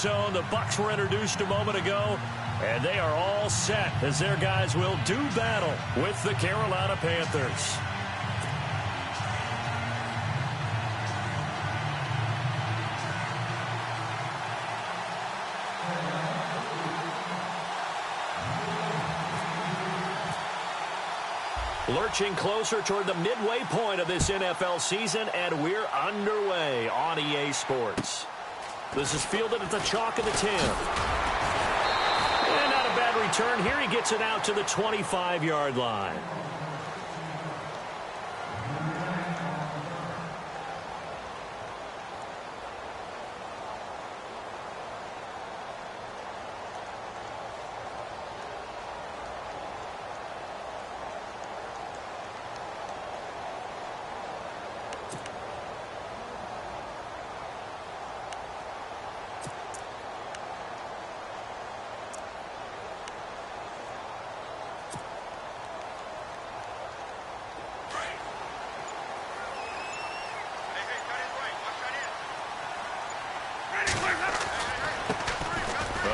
zone. The Bucs were introduced a moment ago, and they are all set as their guys will do battle with the Carolina Panthers. Lurching closer toward the midway point of this NFL season, and we're underway on EA Sports. This is fielded at the chalk of the 10. And not a bad return here. He gets it out to the 25-yard line.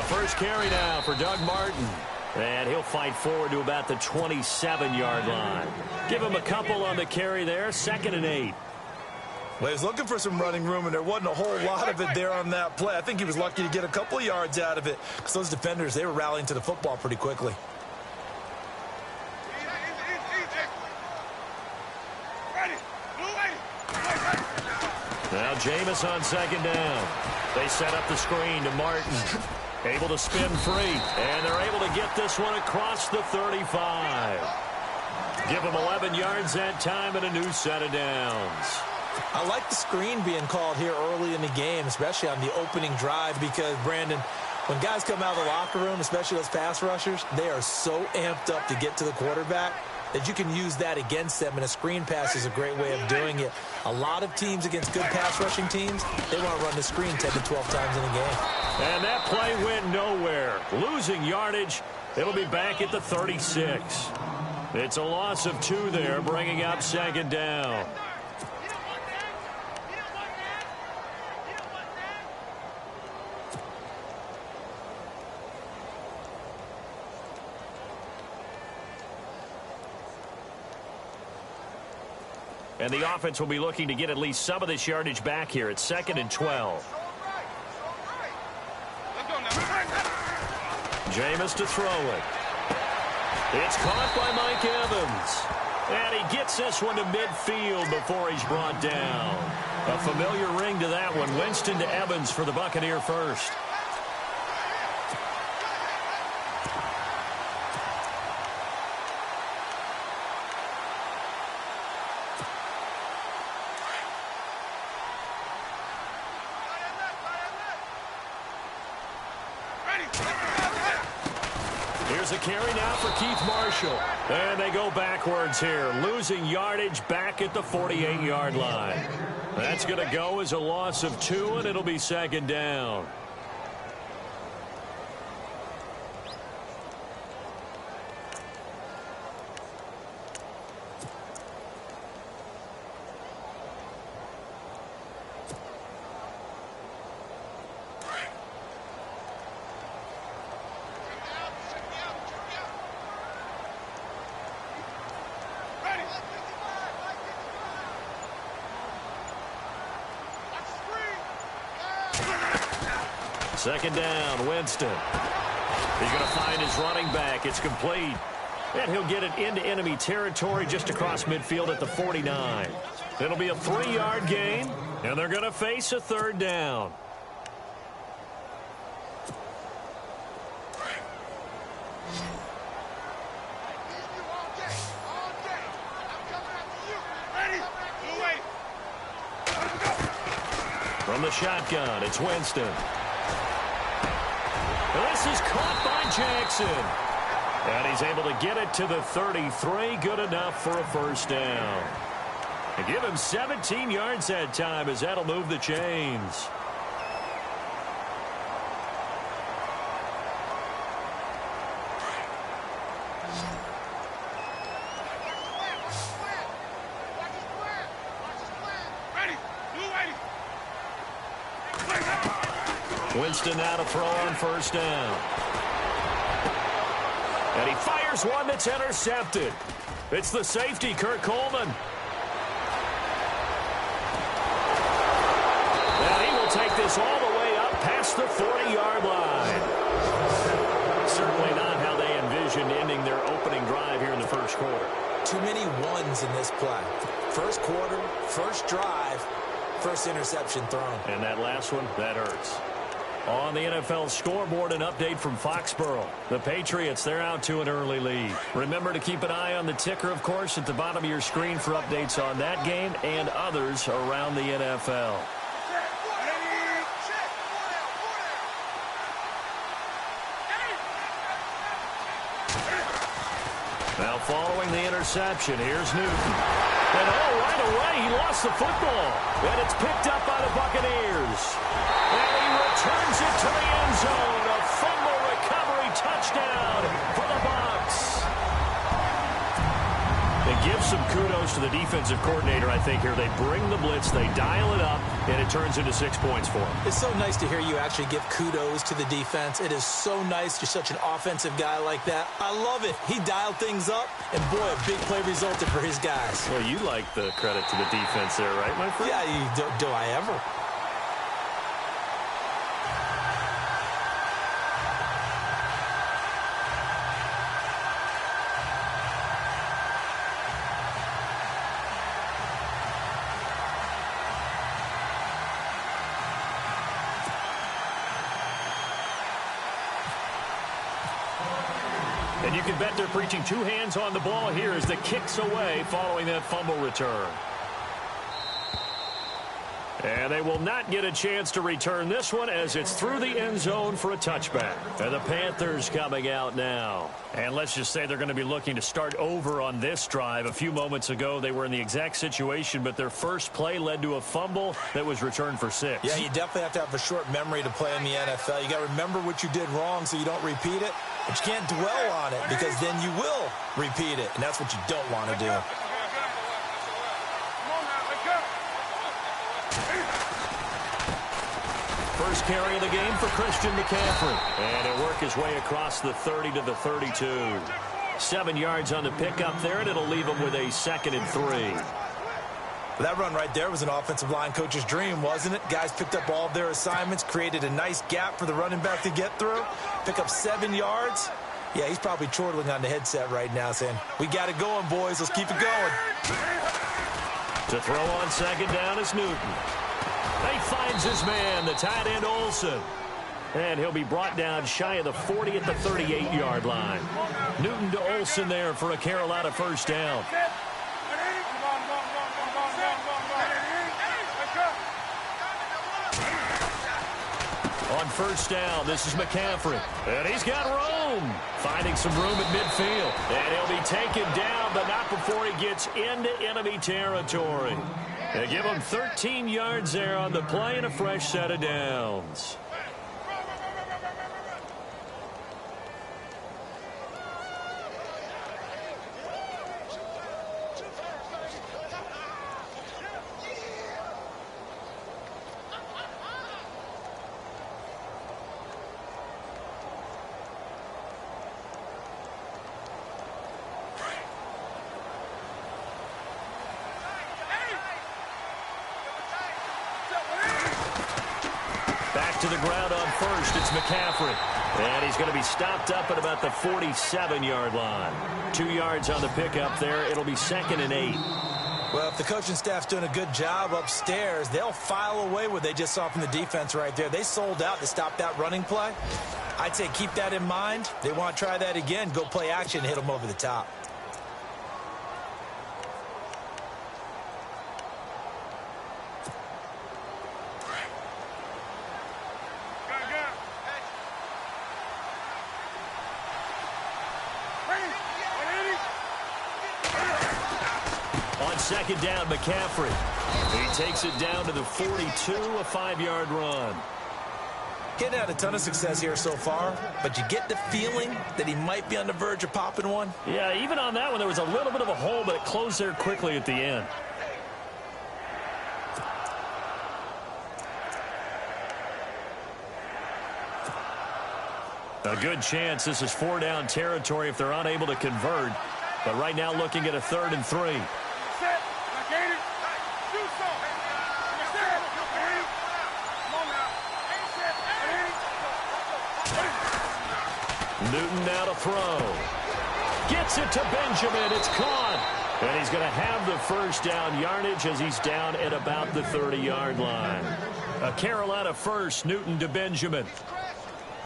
First carry now for Doug Martin. And he'll fight forward to about the 27-yard line. Give him a couple on the carry there. 2nd and 8. Well, he was looking for some running room, and there wasn't a whole lot of it there on that play. I think he was lucky to get a couple of yards out of it because those defenders, they were rallying to the football pretty quickly. Now Jameis on 2nd down. They set up the screen to Martin. Able to spin free, and they're able to get this one across the 35. Give them 11 yards that time and a new set of downs. I like the screen being called here early in the game, especially on the opening drive, because, Brandon, when guys come out of the locker room, especially those pass rushers, they are so amped up to get to the quarterback that you can use that against them, and a screen pass is a great way of doing it. A lot of teams against good pass rushing teams, they want to run the screen 10 to 12 times in a game. And that play went nowhere. Losing yardage. It'll be back at the 36. It's a loss of 2 there, bringing up 2nd down. And the offense will be looking to get at least some of this yardage back here at 2nd and 12. Jameis to throw it. It's caught by Mike Evans. And he gets this one to midfield before he's brought down. A familiar ring to that one. Winston to Evans for the Buccaneer first. Here's a carry now for Keith Marshall. And they go backwards here, losing yardage back at the 48-yard line. That's going to go as a loss of 2, and it'll be 2nd down. Second down, Winston. He's going to find his running back. It's complete. And he'll get it into enemy territory just across midfield at the 49. It'll be a 3-yard gain, and they're going to face a 3rd down. From the shotgun, it's Winston. This is caught by Jackson. And he's able to get it to the 33. Good enough for a 1st down. And give him 17 yards that time as that'll move the chains. Winston now to throw on first down. And he fires one that's intercepted. It's the safety, Kurt Coleman. And he will take this all the way up past the 40-yard line. Certainly not how they envisioned ending their opening drive here in the first quarter. Too many ones in this play. First quarter, first drive, first interception thrown. And that last one, that hurts. On the NFL scoreboard, an update from Foxborough. The Patriots, they're out to an early lead. Remember to keep an eye on the ticker, of course, at the bottom of your screen for updates on that game and others around the NFL. Now following the interception, here's Newton. And right away, he lost the football. And it's picked up by the Buccaneers. And he returns it to the end zone. A fumble recovery touchdown for the Bucs. They give some kudos to the defensive coordinator, I think, here. They bring the blitz, they dial it up, and it turns into 6 points for them. It's so nice to hear you actually give kudos to the defense. It is so nice. You're such an offensive guy like that. I love it. He dialed things up, and boy, a big play resulted for his guys. Well, you like the credit to the defense there, right, my friend? Yeah, do I ever? And you can bet they're preaching two hands on the ball here as the kick's away following that fumble return. And they will not get a chance to return this one as it's through the end zone for a touchback. And the Panthers coming out now. And let's just say they're going to be looking to start over on this drive. A few moments ago, they were in the exact situation, but their first play led to a fumble that was returned for 6. Yeah, you definitely have to have a short memory to play in the NFL. You got to remember what you did wrong so you don't repeat it. But you can't dwell on it because then you will repeat it, and that's what you don't want to do. First carry of the game for Christian McCaffrey. And he'll work his way across the 30 to the 32. 7 yards on the pickup there, and it'll leave him with a 2nd and 3. That run right there was an offensive line coach's dream, wasn't it? Guys picked up all of their assignments, created a nice gap for the running back to get through, pick up 7 yards. Yeah, he's probably chortling on the headset right now saying, we got it going, boys. Let's keep it going. To throw on second down is Newton. He finds his man, the tight end Olsen. And he'll be brought down shy of the 40 at the 38-yard line. Newton to Olsen there for a Carolina first down. On first down, this is McCaffrey. And he's got room. Finding some room at midfield. And he'll be taken down, but not before he gets into enemy territory. They give him 13 yards there on the play and a fresh set of downs. To the ground on first, it's McCaffrey. And he's going to be stopped up at about the 47-yard line. 2 yards on the pickup there. It'll be 2nd and 8. Well, if the coaching staff's doing a good job upstairs, they'll file away what they just saw from the defense right there. They sold out to stop that running play. I'd say keep that in mind. They want to try that again. Go play action and hit them over the top. Second down, McCaffrey. He takes it down to the 42, a 5-yard run. Getting had a ton of success here so far, but you get the feeling that he might be on the verge of popping one. Yeah, even on that one, there was a little bit of a hole, but it closed there quickly at the end. A good chance this is 4-down territory if they're unable to convert. But right now looking at a 3rd and 3. Newton now to throw. Gets it to Benjamin. It's caught. And he's going to have the first down yardage as he's down at about the 30-yard line. A Carolina first, Newton to Benjamin.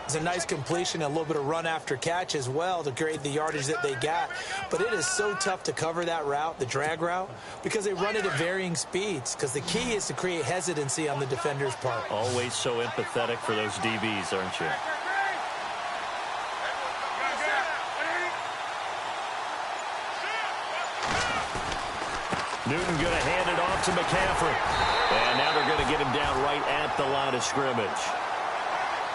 It's a nice completion, a little bit of run after catch as well to create the yardage that they got. But it is so tough to cover that route, the drag route, because they run it at varying speeds. Because the key is to create hesitancy on the defender's part. Always so empathetic for those DBs, aren't you? Newton going to hand it off to McCaffrey. And now they're going to get him down right at the line of scrimmage.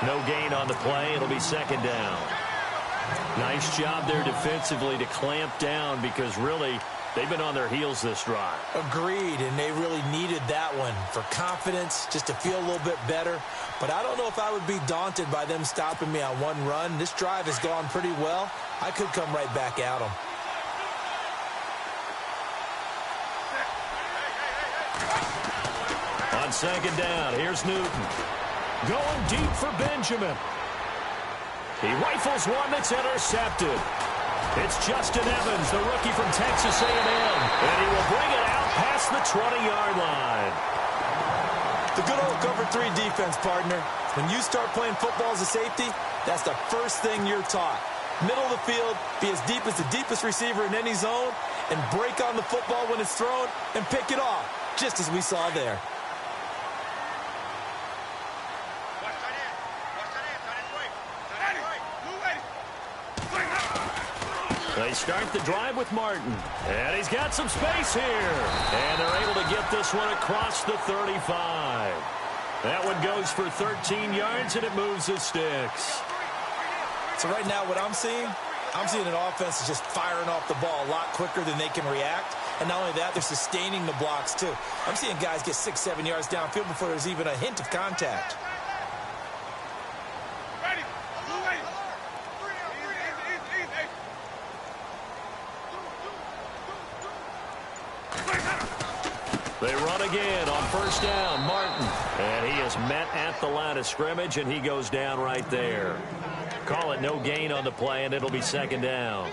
No gain on the play. It'll be 2nd down. Nice job there defensively to clamp down because really they've been on their heels this drive. Agreed, and they really needed that one for confidence, just to feel a little bit better. But I don't know if I would be daunted by them stopping me on one run. This drive has gone pretty well. I could come right back at them. On 2nd down, here's Newton. Going deep for Benjamin. He rifles one that's intercepted. It's Justin Evans, the rookie from Texas A&M. And he will bring it out past the 20-yard line. The good old cover 3 defense, partner. When you start playing football as a safety, that's the first thing you're taught. Middle of the field, be as deep as the deepest receiver in any zone, and break on the football when it's thrown and pick it off, just as we saw there. They start the drive with Martin. And he's got some space here. And they're able to get this one across the 35. That one goes for 13 yards, and it moves the sticks. So right now what I'm seeing an offense is just firing off the ball a lot quicker than they can react. And not only that, they're sustaining the blocks, too. I'm seeing guys get 6-7 yards downfield before there's even a hint of contact. They run again on 1st down, Martin. And he is met at the line of scrimmage, and he goes down right there. Call it no gain on the play, and it'll be 2nd down.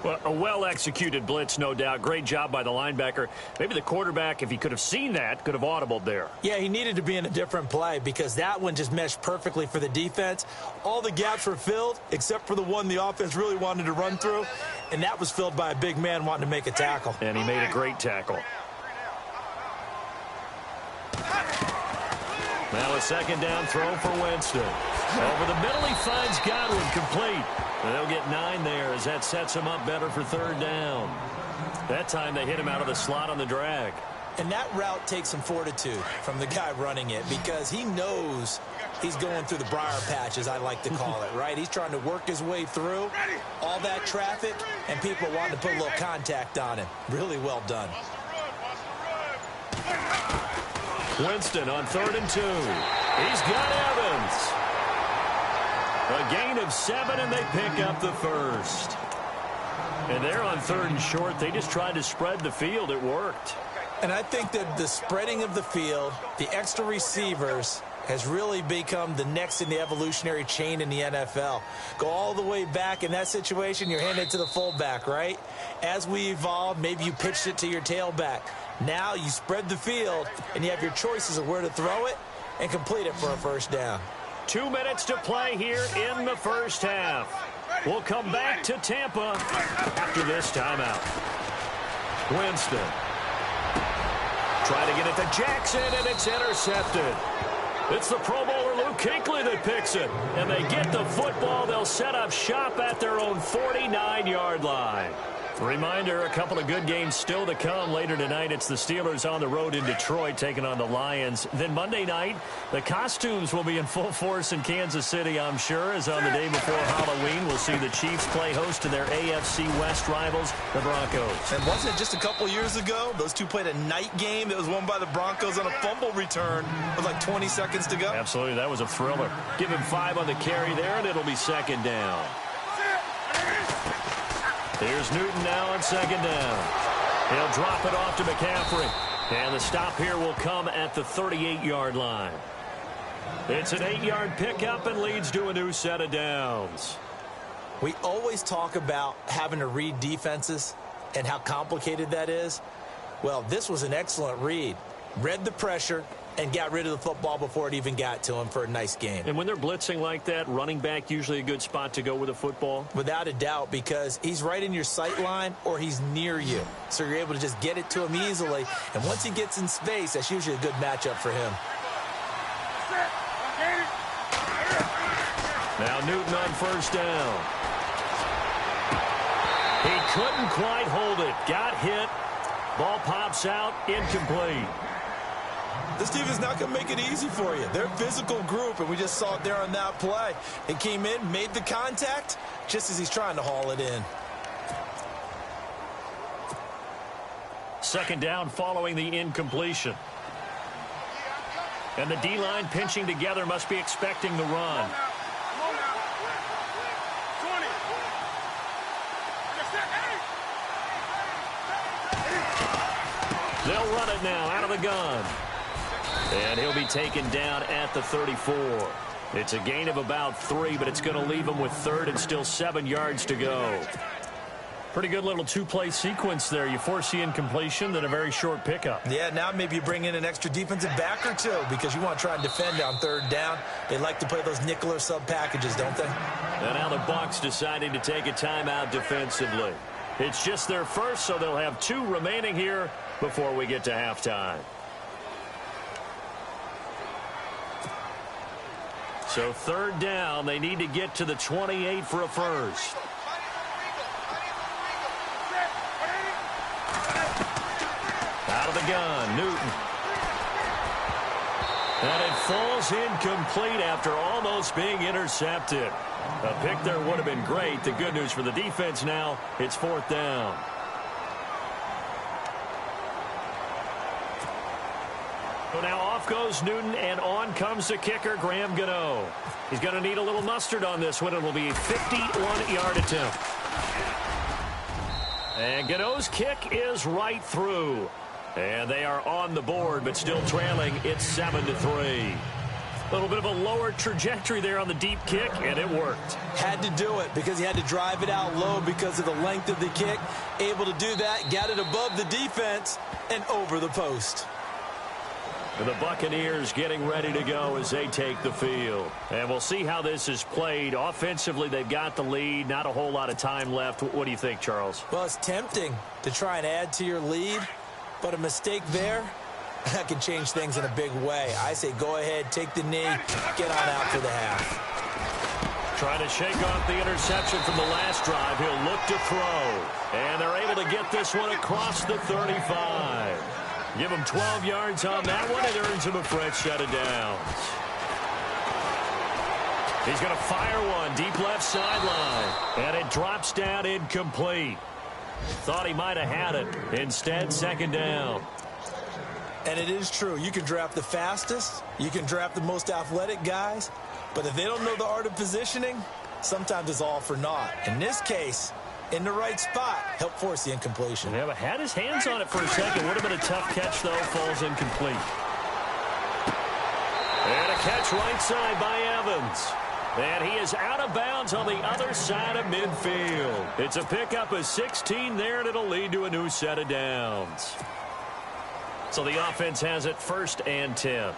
Well, a well-executed blitz, no doubt. Great job by the linebacker. Maybe the quarterback, if he could have seen that, could have audibled there. Yeah, he needed to be in a different play because that one just meshed perfectly for the defense. All the gaps were filled except for the one the offense really wanted to run through, and that was filled by a big man wanting to make a tackle. And he made a great tackle. Now a 2nd down throw for Winston. Over the middle, he finds Godwin complete. And they'll get 9 there as that sets him up better for 3rd down. That time they hit him out of the slot on the drag. And that route takes some fortitude from the guy running it because he knows he's going through the briar patch, as I like to call it, right? He's trying to work his way through all that traffic, and people wanting to put a little contact on him. Really well done. Winston on 3rd and 2. He's got Evans. A gain of 7, and they pick up the first. And they're on 3rd and short. They just tried to spread the field. It worked. And I think that the spreading of the field, the extra receivers, has really become the next in the evolutionary chain in the NFL. Go all the way back in that situation, you're handed to the fullback, right? As we evolve, maybe you pitched it to your tailback. Now you spread the field, and you have your choices of where to throw it and complete it for a 1st down. 2 minutes to play here in the 1st half. We'll come back to Tampa after this timeout. Winston. Try to get it to Jackson, and it's intercepted. It's the Pro Bowler Luke Kuechly that picks it. And they get the football. They'll set up shop at their own 49-yard line. Reminder, a couple of good games still to come later tonight. It's the Steelers on the road in Detroit taking on the Lions. Then Monday night, the costumes will be in full force in Kansas City, I'm sure, as on the day before Halloween, we'll see the Chiefs play host to their AFC West rivals, the Broncos. And wasn't it just a couple years ago, those two played a night game that was won by the Broncos on a fumble return with like 20 seconds to go? Absolutely, that was a thriller. Give him 5 on the carry there, and it'll be second down. Here's Newton now on second down. He'll drop it off to McCaffrey. And the stop here will come at the 38-yard line. It's an 8-yard pickup and leads to a new set of downs. We always talk about having to read defenses and how complicated that is. Well, this was an excellent read. Read the pressure and got rid of the football before it even got to him for a nice game. And when they're blitzing like that, running back usually a good spot to go with the football? Without a doubt, because he's right in your sight line or he's near you. So you're able to just get it to him easily. And once he gets in space, that's usually a good matchup for him. Now Newton on first down. He couldn't quite hold it. Got hit. Ball pops out. Incomplete. This team is not going to make it easy for you. They're a physical group, and we just saw it there on that play. It came in, made the contact, just as he's trying to haul it in. Second down following the incompletion. And the D-line pinching together must be expecting the run. They'll run it now out of the gun. And he'll be taken down at the 34. It's a gain of about 3, but it's going to leave him with third and still 7 yards to go. Pretty good little two-play sequence there. You force the incompletion, then a very short pickup. Yeah, now maybe you bring in an extra defensive back or two because you want to try and defend on third down. They like to play those nickel or sub packages, don't they? And now the Bucs deciding to take a timeout defensively. It's just their first, so they'll have 2 remaining here before we get to halftime. So third down, they need to get to the 28 for a first. Out of the gun, Newton. And it falls incomplete after almost being intercepted. A pick there would have been great. The good news for the defense now, it's fourth down. So now off goes Newton, and on comes the kicker, Graham Gano. He's going to need a little mustard on this one. It will be a 51-yard attempt. And Gano's kick is right through. And they are on the board, but still trailing. It's 7-3. A little bit of a lower trajectory there on the deep kick, and it worked. Had to do it because he had to drive it out low because of the length of the kick. Able to do that, got it above the defense, and over the post. And the Buccaneers getting ready to go as they take the field. And we'll see how this is played. Offensively, they've got the lead. Not a whole lot of time left. What do you think, Charles? Well, it's tempting to try and add to your lead, but a mistake there, that can change things in a big way. I say go ahead, take the knee, get on out for the half. Trying to shake off the interception from the last drive. He'll look to throw. And they're able to get this one across the 35. Give him 12 yards on that one. It earns him a fresh set of downs. He's going to fire one deep left sideline. And it drops down incomplete. Thought he might have had it. Instead, second down. And it is true. You can draft the fastest. You can draft the most athletic guys. But if they don't know the art of positioning, sometimes it's all for naught. In this case, in the right spot, help force the incompletion. Yeah, but had his hands on it for a second. Would have been a tough catch, though. Falls incomplete. And a catch right side by Evans. And he is out of bounds on the other side of midfield. It's a pickup of 16 there, and it'll lead to a new set of downs. So the offense has it first and 10.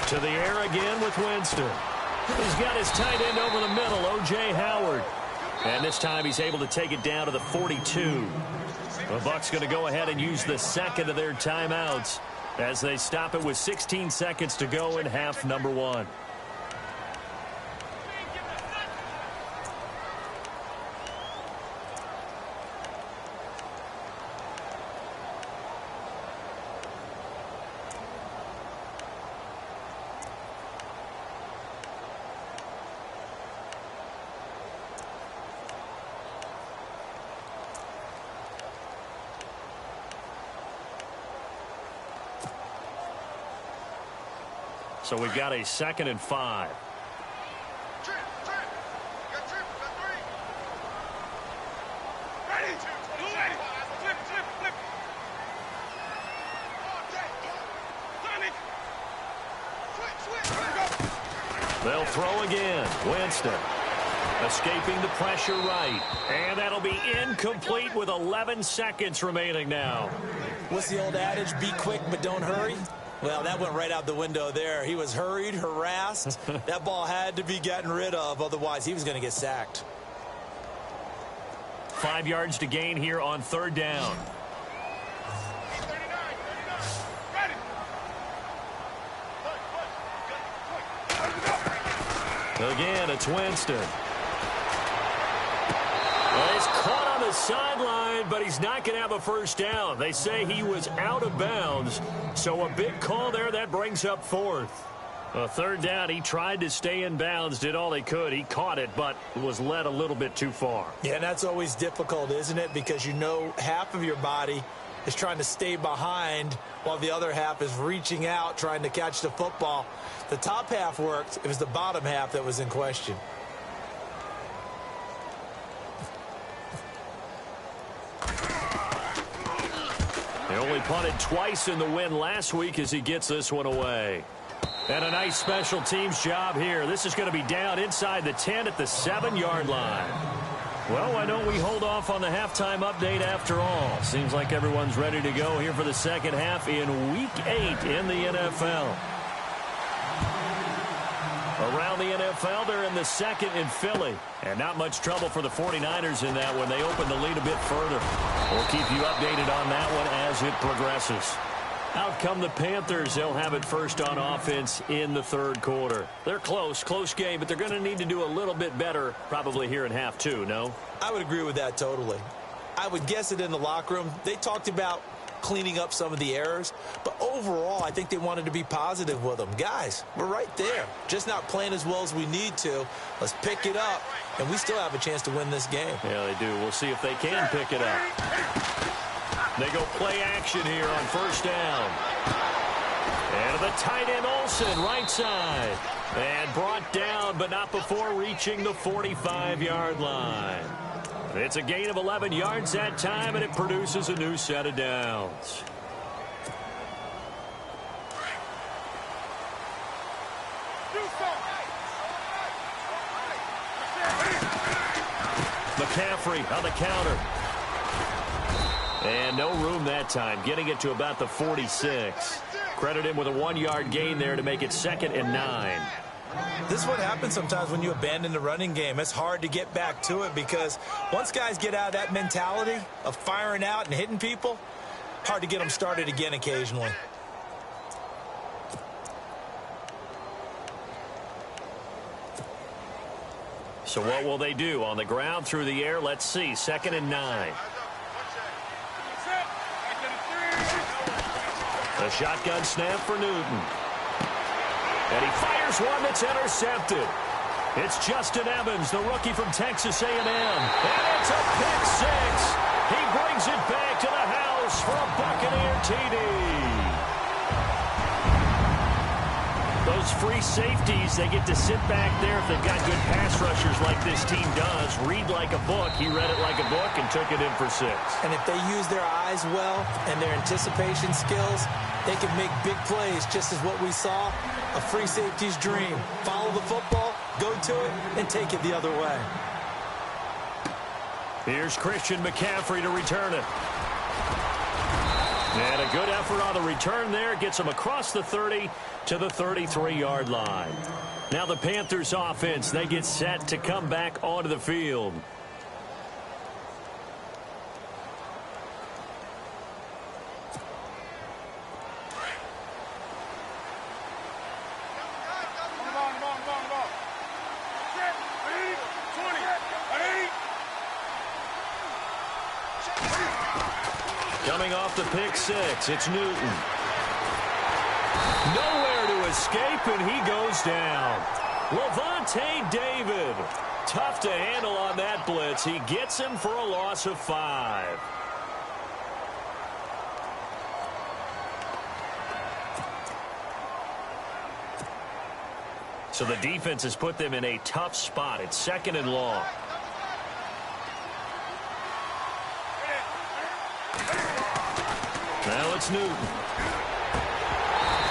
To the air again with Winston. He's got his tight end over the middle, O.J. Howard. And this time he's able to take it down to the 42. The Bucs going to go ahead and use the second of their timeouts as they stop it with 16 seconds to go in half number one. So we've got a 2nd and 5. Trip. You got 3. Ready. Flip. Switch. They'll throw again. Winston escaping the pressure right. And that'll be incomplete with 11 seconds remaining now. What's the old adage? Be quick, but don't hurry. Well, that went right out the window there. He was hurried, harassed. That ball had to be gotten rid of. Otherwise, he was going to get sacked. 5 yards to gain here on 3rd down. 39. Ready. Again, it's Winston. Well, he's caught on the sideline, but he's not going to have a first down. They say he was out of bounds, so a big call there. That brings up 4th. A 3rd down, he tried to stay in bounds, did all he could. He caught it, but was led a little bit too far. Yeah, and that's always difficult, isn't it? Because you know half of your body is trying to stay behind while the other half is reaching out, trying to catch the football. The top half worked. It was the bottom half that was in question. He only punted twice in the win last week as he gets this one away. And a nice special teams job here. This is going to be down inside the 10 at the 7-yard line. Well, why don't we hold off on the halftime update after all? Seems like everyone's ready to go here for the second half in Week 8 in the NFL. Around the NFL, they're in the 2nd in Philly. And not much trouble for the 49ers in that one. They open the lead a bit further. We'll keep you updated on that one as it progresses. Out come the Panthers. They'll have it first on offense in the 3rd quarter. They're close game, but they're going to need to do a little bit better probably here in half 2, no? I would agree with that totally. I would guess it in the locker room. They talked about cleaning up some of the errors, but overall, I think they wanted to be positive with them. Guys, we're right there. Just not playing as well as we need to. Let's pick it up, and we still have a chance to win this game. Yeah, they do. We'll see if they can pick it up. They go play action here on 1st down. And the tight end Olsen, right side. And brought down, but not before reaching the 45-yard line. It's a gain of 11 yards that time, and it produces a new set of downs. McCaffrey on the counter. And no room that time, getting it to about the 46. Credit him with a 1-yard gain there to make it 2nd and 9. This is what happens sometimes when you abandon the running game. It's hard to get back to it because once guys get out of that mentality of firing out and hitting people, hard to get them started again occasionally. So what will they do? On the ground, through the air, let's see. 2nd and 9. The shotgun snap for Newton. And he fires one that's intercepted. It's Justin Evans, the rookie from Texas A&M. And it's a pick 6. He brings it back to the house for a Buccaneer TD. Those free safeties, they get to sit back there if they've got good pass rushers like this team does. Read like a book. He read it like a book and took it in for 6. And if they use their eyes well and their anticipation skills, they can make big plays, just as what we saw, a free safety's dream. Follow the football, go to it, and take it the other way. Here's Christian McCaffrey to return it. And a good effort on the return there. Gets him across the 30 to the 33-yard line. Now the Panthers offense, they get set to come back onto the field. coming off the pick six. It's Newton. Nowhere to escape, and he goes down. Levante David. Tough to handle on that blitz. He gets him for a loss of 5. So the defense has put them in a tough spot. It's 2nd and long. Now it's Newton.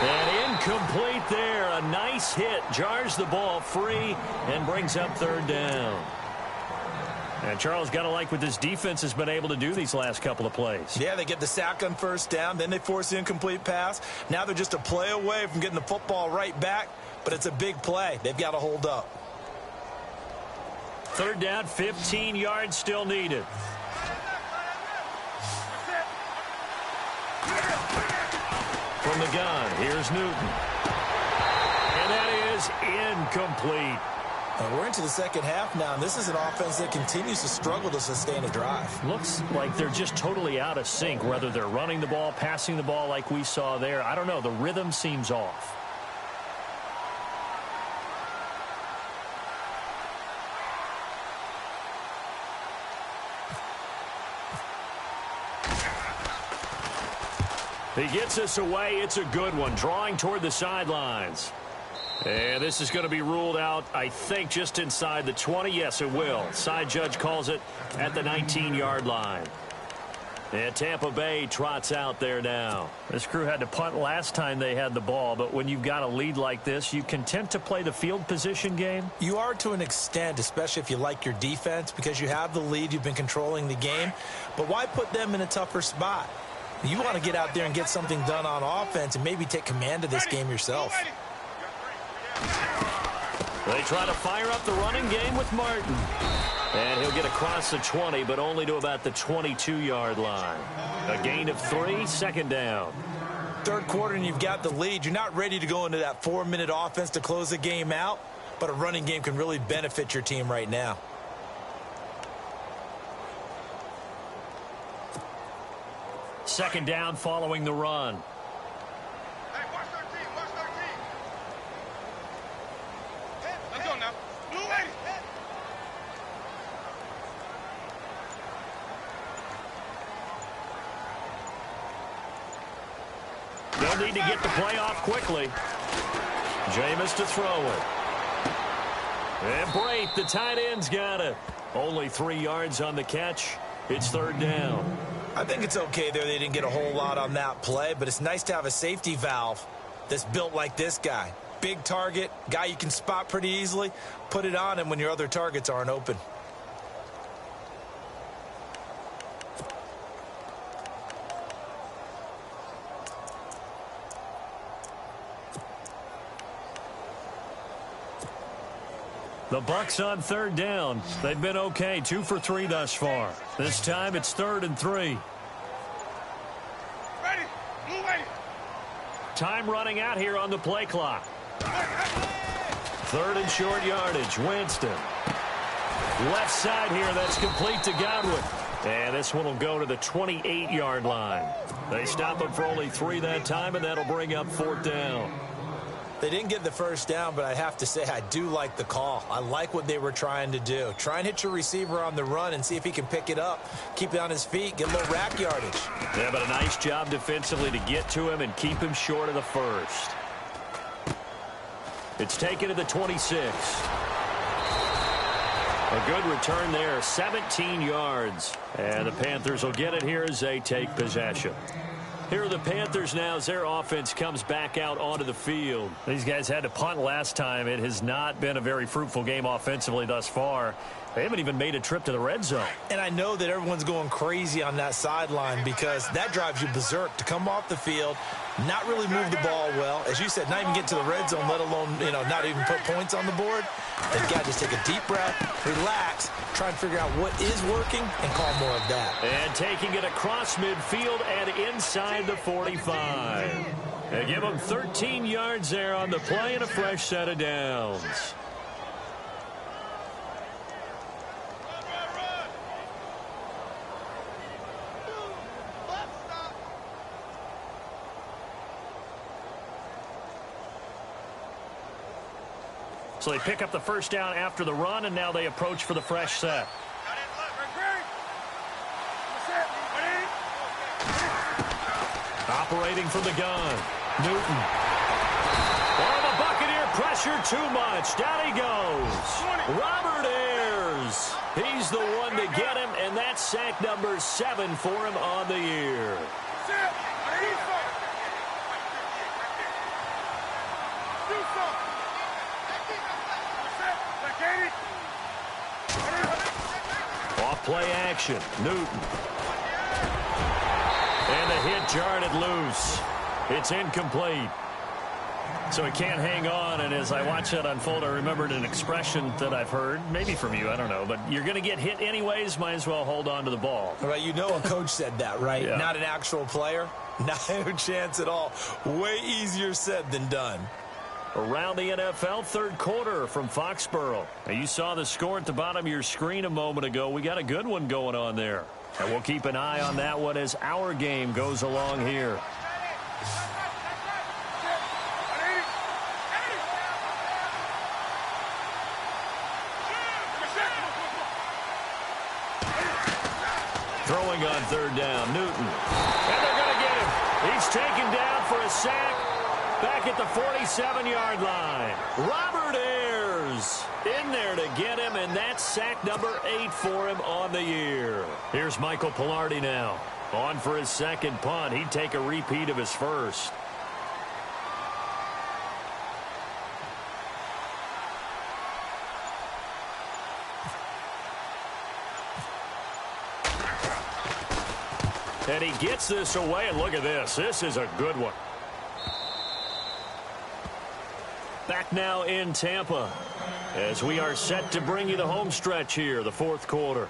And incomplete there. A nice hit. Jars the ball free and brings up 3rd down. And Charles, got to like what this defense has been able to do these last couple of plays. Yeah, they get the sack on 1st down. Then they force the incomplete pass. Now they're just a play away from getting the football right back. But it's a big play. They've got to hold up. 3rd down, 15 yards still needed. From the gun, here's Newton. And that is incomplete. And we're into the 2nd half now, and this is an offense that continues to struggle to sustain a drive. Looks like they're just totally out of sync, whether they're running the ball, passing the ball like we saw there. I don't know. The rhythm seems off. He gets us away. It's a good one. Drawing toward the sidelines. And this is going to be ruled out, I think, just inside the 20. Yes, it will. Side judge calls it at the 19-yard line. And Tampa Bay trots out there now. This crew had to punt last time they had the ball, but when you've got a lead like this, you content to play the field position game? You are to an extent, especially if you like your defense, because you have the lead, you've been controlling the game. But why put them in a tougher spot? You want to get out there and get something done on offense and maybe take command of this game yourself. They try to fire up the running game with Martin. And he'll get across the 20, but only to about the 22-yard line. A gain of 3, 2nd down. 3rd quarter and you've got the lead. You're not ready to go into that 4-minute offense to close the game out, but a running game can really benefit your team right now. Second down following the run. Hey, watch 13, watch 13. Let's go now. Blue lady. They'll need to get the play off quickly. Jameis to throw it. And Brate, the tight end's got it. Only 3 yards on the catch. It's 3rd down. I think it's okay there. They didn't get a whole lot on that play, but it's nice to have a safety valve that's built like this guy. Big target, guy you can spot pretty easily. Put it on him when your other targets aren't open. The Bucs on 3rd down. They've been okay, 2 for 3 thus far. This time it's 3rd and 3. Ready. Blue lady. Time running out here on the play clock. 3rd and short yardage. Winston. Left side here. That's complete to Godwin. And this one will go to the 28-yard line. They stop him for only 3 that time, and that'll bring up 4th down. They didn't get the 1st down, but I have to say I do like the call. I like what they were trying to do. Try and hit your receiver on the run and see if he can pick it up. Keep it on his feet. Get a little rack yardage. Yeah, but a nice job defensively to get to him and keep him short of the 1st. It's taken to the 26. A good return there, 17 yards. And the Panthers will get it here as they take possession. Here are the Panthers now as their offense comes back out onto the field. These guys had to punt last time. It has not been a very fruitful game offensively thus far. They haven't even made a trip to the red zone. And I know that everyone's going crazy on that sideline because that drives you berserk to come off the field, not really move the ball well. As you said, not even get to the red zone, let alone, not even put points on the board. They've got to just take a deep breath, relax, try and figure out what is working and call more of that. And taking it across midfield and inside the 45. They give them 13 yards there on the play and a fresh set of downs. So they pick up the first down after the run, and now they approach for the fresh set. Operating from the gun, Newton. Oh, the Buccaneer pressure too much. Down he goes. Robert Ayers. He's the one to get him, and that's sack number 7 for him on the year. Off play action, Newton. And the hit jarred it loose. It's incomplete. So he can't hang on, and as I watch that unfold, I remembered an expression that I've heard, maybe from you, I don't know, but you're going to get hit anyways, might as well hold on to the ball. Right, you know a coach said that, right? Yeah. Not an actual player. Not a chance at all. Way easier said than done. Around the NFL, third quarter from Foxborough. Now, you saw the score at the bottom of your screen a moment ago. We got a good one going on there. And we'll keep an eye on that one as our game goes along here. Throwing on third down, Newton. And they're going to get him. He's taken down for a sack back at the 47-yard line. Robert Ayers in there to get him, and that's sack number 8 for him on the year. Here's Michael Pilardi now. On for his second punt. He'd take a repeat of his first. And he gets this away, and look at this. This is a good one. Back now in Tampa as we are set to bring you the home stretch here, the fourth quarter.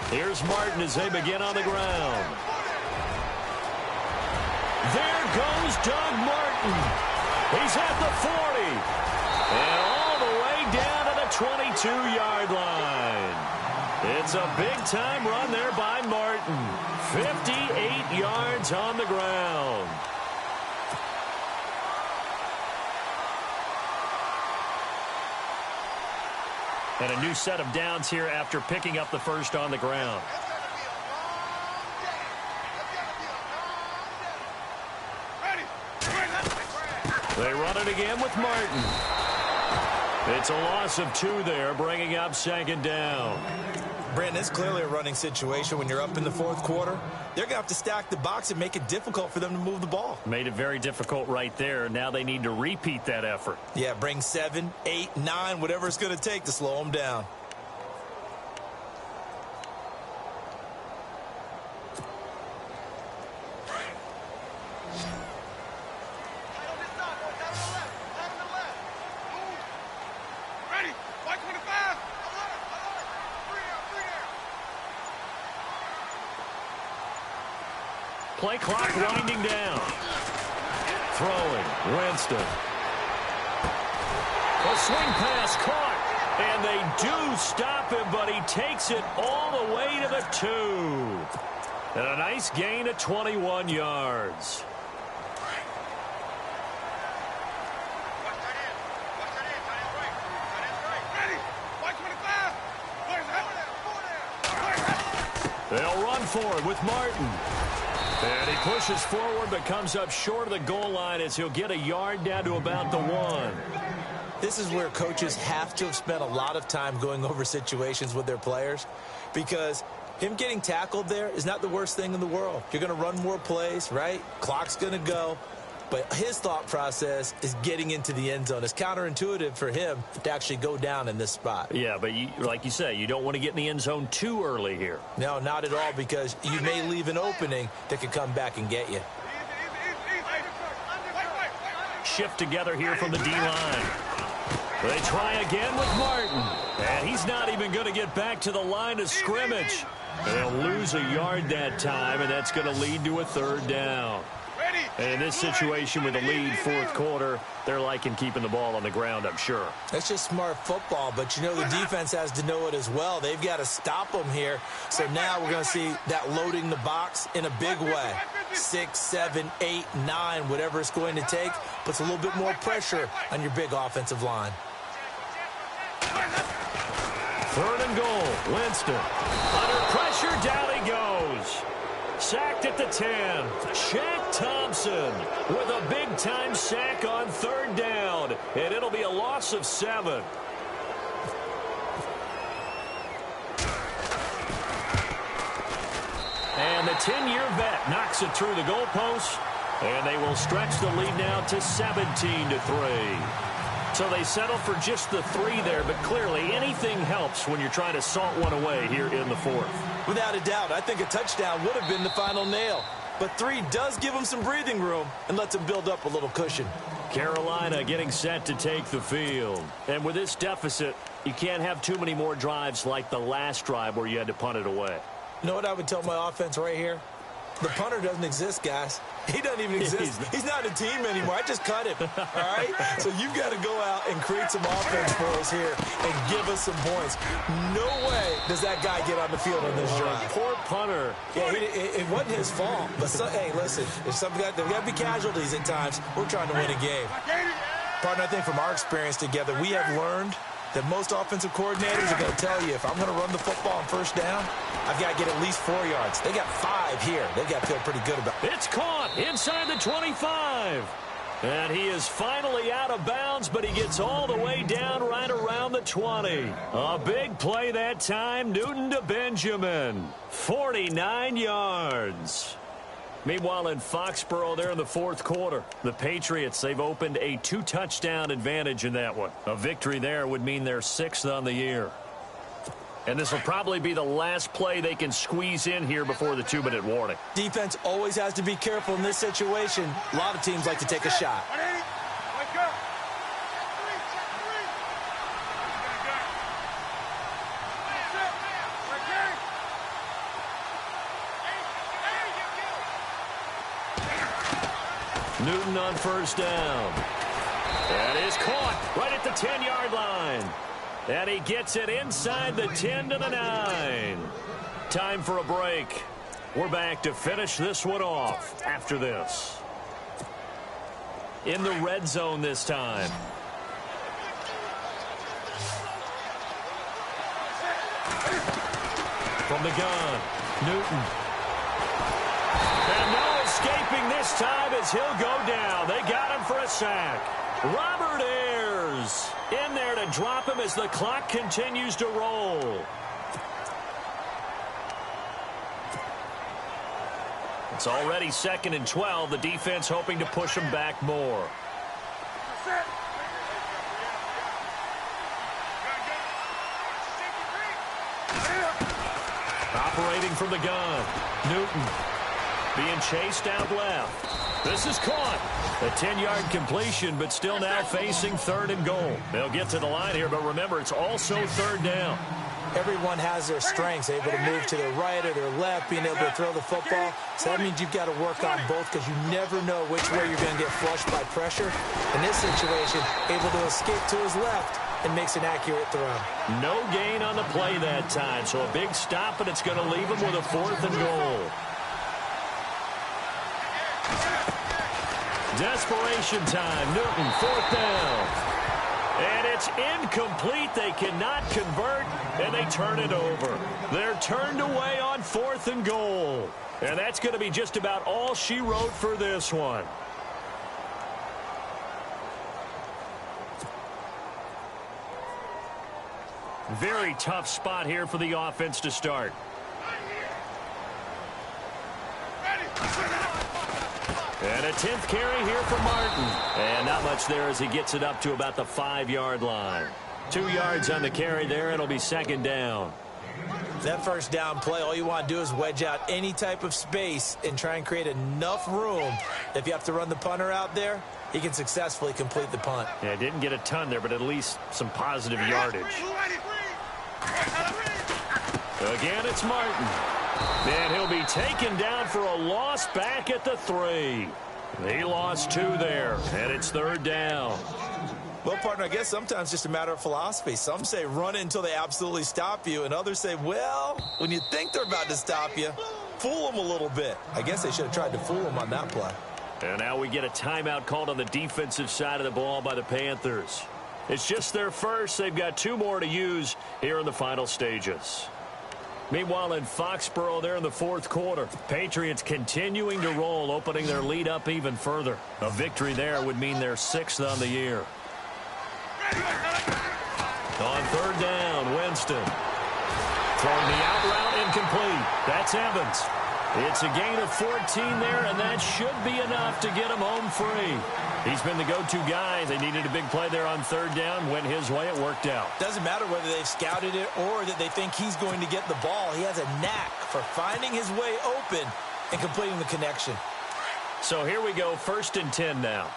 Here's Martin as they begin on the ground. There goes Doug Martin. He's at the 40. And all the way down to the 22-yard line. It's a big-time run there by Martin. 58 yards on the ground. And a new set of downs here after picking up the first on the ground. They run it again with Martin. It's a loss of 2 there, bringing up second down. Brandon, it's clearly a running situation when you're up in the fourth quarter. They're going to have to stack the box and make it difficult for them to move the ball. Made it very difficult right there. Now they need to repeat that effort. Yeah, bring 7, 8, 9, whatever it's going to take to slow them down. Play clock winding down. Throwing, Winston. A swing pass caught, and they do stop him, but he takes it all the way to the 2. And a nice gain of 21 yards. They'll run for it with Martin. And he pushes forward but comes up short of the goal line as he'll get a yard down to about the 1. This is where coaches have to have spent a lot of time going over situations with their players, because him getting tackled there is not the worst thing in the world. You're going to run more plays, right? Clock's going to go. But his thought process is getting into the end zone. It's counterintuitive for him to actually go down in this spot. Yeah, but like you say, you don't want to get in the end zone too early here. No, not at all, because you may leave an opening that could come back and get you. Shift together here from the D-line. They try again with Martin. And he's not even going to get back to the line of scrimmage. They'll lose a yard that time, and that's going to lead to a third down. Ready? And in this situation with the lead fourth quarter, they're liking keeping the ball on the ground, I'm sure. That's just smart football, but you know the defense has to know it as well. They've got to stop them here. So now we're going to see that loading the box in a big way. 6, 7, 8, 9, whatever it's going to take, puts a little bit more pressure on your big offensive line. Third and goal, Winston. Under pressure, down he goes. Sacked at the 10. Shaq Thompson with a big-time sack on third down, and it'll be a loss of 7. And the 10-year vet knocks it through the goalpost, and they will stretch the lead now to 17-3. So they settle for just the 3 there, but clearly anything helps when you're trying to salt one away here in the fourth. Without a doubt, I think a touchdown would have been the final nail. But 3 does give them some breathing room and lets them build up a little cushion. Carolina getting set to take the field. And with this deficit, you can't have too many more drives like the last drive where you had to punt it away. You know what I would tell my offense right here? The punter doesn't exist, guys. He doesn't even exist. He's not a team anymore. I just cut him, all right? So you've got to go out and create some offense for us here and give us some points. No way does that guy get on the field on this drive. Poor punter. Yeah, it wasn't his fault. But, hey, listen, there's got to be casualties at times. We're trying to win a game. Partner, I think from our experience together, we have learned that most offensive coordinators are going to tell you, if I'm going to run the football on first down, I've got to get at least 4 yards. They got 5 here. They've got to feel pretty good about it. It's caught inside the 25. And he is finally out of bounds, but he gets all the way down right around the 20. A big play that time, Newton to Benjamin. 49 yards. Meanwhile, in Foxborough, they're in the fourth quarter. The Patriots, they've opened a 2-touchdown advantage in that one. A victory there would mean they're 6th on the year. And this will probably be the last play they can squeeze in here before the 2-minute warning. Defense always has to be careful in this situation. A lot of teams like to take a shot. Newton on first down. That is caught right at the 10-yard line. And he gets it inside the 10 to the 9. Time for a break. We're back to finish this one off after this. In the red zone this time. From the gun, Newton. And no escaping this time as he'll go down. They got him for a sack. Robert Ayers in there to drop him as the clock continues to roll. It's already 2nd and 12. The defense hoping to push him back more. Operating from the gun, Newton. Being chased out left. This is caught. A 10-yard completion, but still now facing 3rd and goal. They'll get to the line here, but remember, it's also 3rd down. Everyone has their strengths, able to move to their right or their left, being able to throw the football. So that means you've got to work on both because you never know which way you're going to get flushed by pressure. In this situation, able to escape to his left and makes an accurate throw. No gain on the play that time, so a big stop, and it's going to leave him with a 4th and goal. Desperation time. Newton, 4th down. And it's incomplete. They cannot convert, and they turn it over. They're turned away on 4th and goal. And that's going to be just about all she wrote for this one. Very tough spot here for the offense to start. And a 10th carry here for Martin. And not much there as he gets it up to about the 5-yard line. 2 yards on the carry there. It'll be 2nd down. That first down play, all you want to do is wedge out any type of space and try and create enough room. If you have to run the punter out there, he can successfully complete the punt. Yeah, didn't get a ton there, but at least some positive yardage. Again, it's Martin. And he'll be taken down for a loss back at the 3. He lost 2 there, and it's 3rd down. Well, partner, I guess sometimes just a matter of philosophy. Some say run it until they absolutely stop you, and others say, well, when you think they're about to stop you, fool them a little bit. I guess they should have tried to fool them on that play. And now we get a timeout called on the defensive side of the ball by the Panthers. It's just their first. They've got 2 more to use here in the final stages. Meanwhile, in Foxborough, they're in the 4th quarter. Patriots continuing to roll, opening their lead up even further. A victory there would mean they're 6th on the year. On 3rd down, Winston. Throwing the out route incomplete. That's Evans. It's a gain of 14 there, and that should be enough to get him home free. He's been the go-to guy. They needed a big play there on 3rd down. Went his way. It worked out. Doesn't matter whether they've scouted it or that they think he's going to get the ball. He has a knack for finding his way open and completing the connection. So here we go, 1st and 10 now.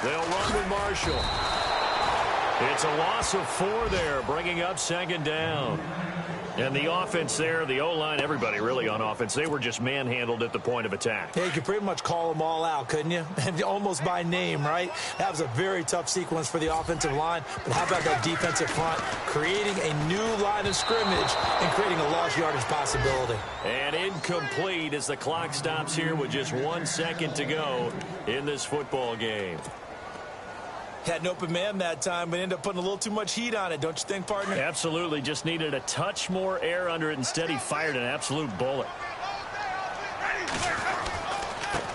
They'll run with Marshall. It's a loss of 4 there, bringing up 2nd down. And the offense there, the O-line, everybody really on offense, they were just manhandled at the point of attack. Yeah, you could pretty much call them all out, couldn't you? And almost by name, right? That was a very tough sequence for the offensive line. But how about that defensive front creating a new line of scrimmage and creating a lost yardage possibility? And incomplete as the clock stops here with just 1 second to go in this football game. Had an open man that time, but ended up putting a little too much heat on it, don't you think, partner? Absolutely. Just needed a touch more air under it. Instead, he fired an absolute bullet.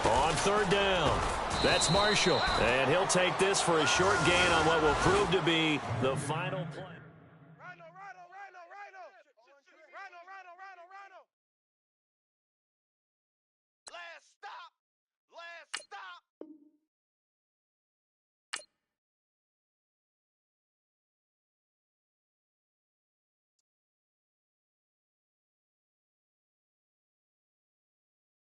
On 3rd down, that's Marshall. And he'll take this for a short gain on what will prove to be the final play.